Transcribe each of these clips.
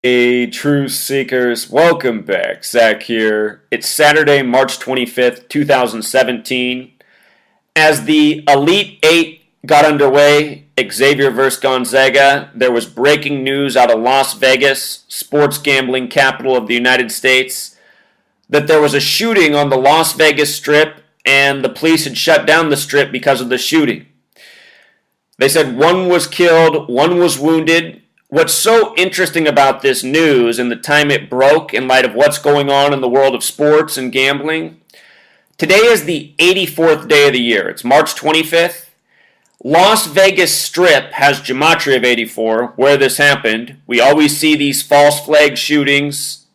Hey, truth seekers, welcome back. Zach here. It's Saturday, March 25th, 2017. As the Elite Eight got underway, Xavier versus Gonzaga, there was breaking news out of Las Vegas, sports gambling capital of the United States, that there was a shooting on the Las Vegas Strip and the police had shut down the Strip because of the shooting. They said one was killed, one was wounded. What's so interesting about this news and the time it broke in light of what's going on in the world of sports and gambling, today is the 84th day of the year. It's March 25th. Las Vegas Strip has Gematria of 84, where this happened. We always see these false flag shootings,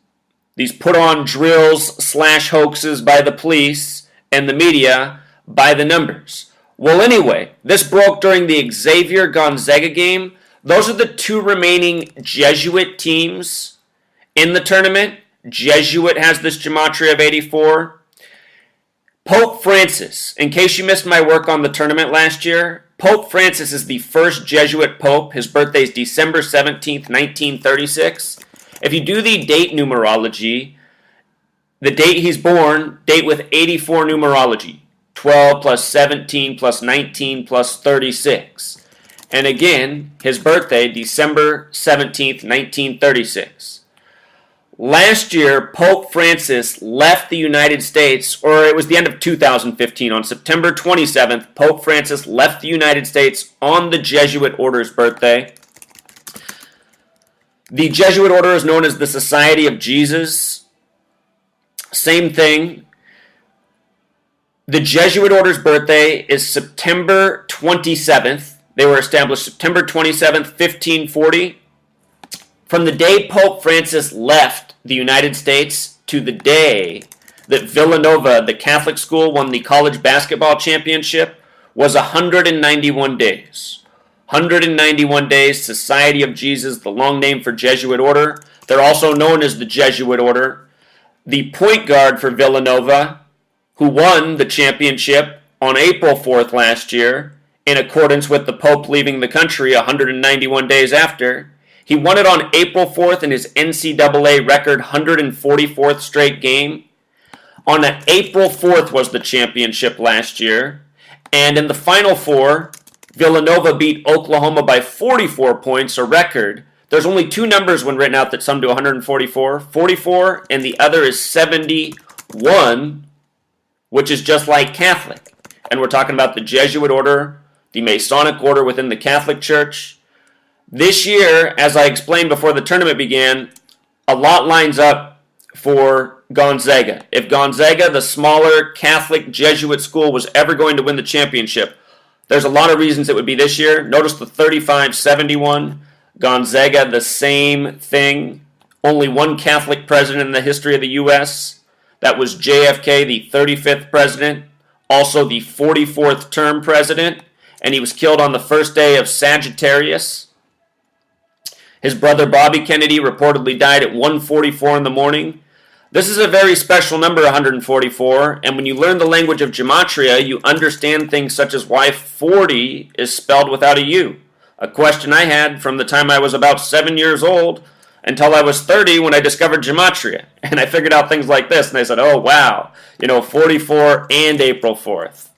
these put-on drills / hoaxes by the police and the media by the numbers. Well, anyway, this broke during the Xavier Gonzaga game. Those are the two remaining Jesuit teams in the tournament. Jesuit has this Gematria of 84. Pope Francis, in case you missed my work on the tournament last year, Pope Francis is the first Jesuit pope. His birthday is December 17th, 1936. If you do the date numerology, the date he's born, date with 84 numerology, 12 plus 17 plus 19 plus 36. And again, his birthday, December 17th, 1936. Last year, Pope Francis left the United States, or it was the end of 2015. On September 27th, Pope Francis left the United States on the Jesuit Order's birthday. The Jesuit Order is known as the Society of Jesus. Same thing. The Jesuit Order's birthday is September 27th. They were established September 27th, 1540. From the day Pope Francis left the United States to the day that Villanova, the Catholic school, won the college basketball championship was 191 days. 191 days, Society of Jesus, the long name for Jesuit Order. They're also known as the Jesuit Order. The point guard for Villanova, who won the championship on April 4th last year, in accordance with the Pope leaving the country 191 days after. He won it on April 4th in his NCAA record 144th straight game. On April 4th was the championship last year. And in the Final Four, Villanova beat Oklahoma by 44 points, a record. There's only two numbers when written out that sum to 144. 44, and the other is 71, which is just like Catholic. And we're talking about the Jesuit Order, the Masonic order within the Catholic Church. This year, as I explained before the tournament began, a lot lines up for Gonzaga. If Gonzaga, the smaller Catholic Jesuit school, was ever going to win the championship, there's a lot of reasons it would be this year. Notice the 35-71. Gonzaga, the same thing. Only one Catholic president in the history of the U.S. That was JFK, the 35th president, also the 44th term president. And he was killed on the first day of Sagittarius. His brother Bobby Kennedy reportedly died at 1:44 in the morning. This is a very special number, 144, and when you learn the language of Gematria, you understand things such as why 40 is spelled without a U. A question I had from the time I was about 7 years old until I was 30 when I discovered Gematria. And I figured out things like this, and I said, oh wow, 44 and April 4th.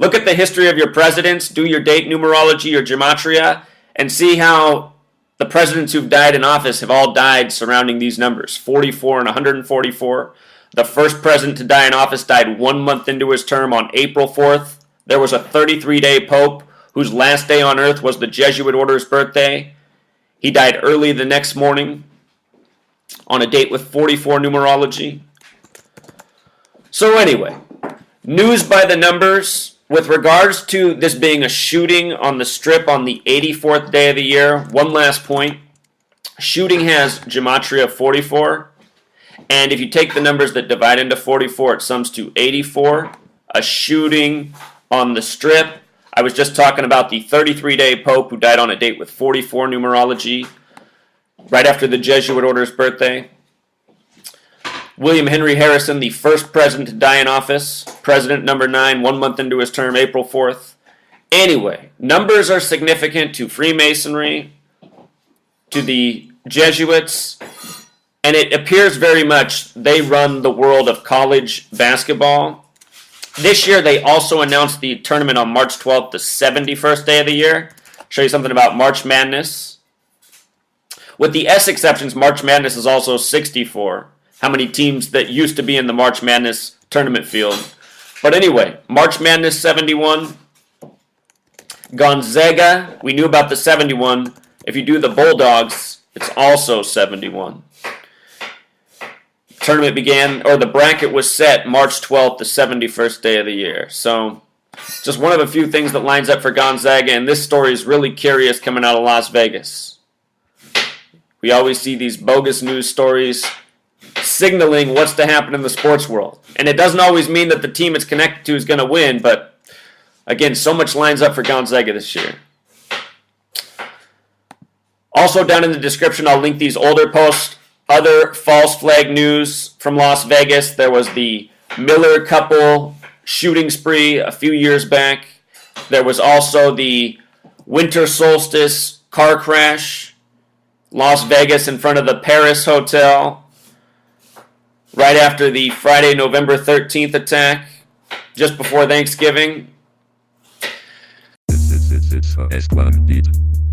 Look at the history of your presidents, do your date numerology, your Gematria, and see how the presidents who've died in office have all died surrounding these numbers, 44 and 144. The first president to die in office died 1 month into his term on April 4th. There was a 33-day pope whose last day on earth was the Jesuit Order's birthday. He died early the next morning on a date with 44 numerology. So anyway, news by the numbers. With regards to this being a shooting on the Strip on the 84th day of the year, one last point. Shooting has Gematria 44, and if you take the numbers that divide into 44, it sums to 84. A shooting on the Strip. I was just talking about the 33-day Pope who died on a date with 44 numerology, right after the Jesuit Order's birthday. William Henry Harrison, the first president to die in office, president number 9, 1 month into his term, April 4th. Anyway, numbers are significant to Freemasonry, to the Jesuits, And it appears very much they run the world of college basketball. This year, they also announced the tournament on March 12th, the 71st day of the year. Show you something about March Madness. With the S exceptions, March Madness is also 64. How many teams that used to be in the March Madness tournament field. But anyway, March Madness 71. Gonzaga, we knew about the 71. If you do the Bulldogs, it's also 71. Tournament began, or the bracket was set March 12th, the 71st day of the year. So, just one of a few things that lines up for Gonzaga, and this story is really curious coming out of Las Vegas. We always see these bogus news stories signaling what's to happen in the sports world. And it doesn't always mean that the team it's connected to is going to win, but again, so much lines up for Gonzaga this year. Also down in the description, I'll link these older posts. Other false flag news from Las Vegas. There was the Miller couple shooting spree a few years back. There was also the winter solstice car crash. Las Vegas in front of the Paris Hotel. Right after the Friday, November 13th attack. Just before Thanksgiving. It's escondite.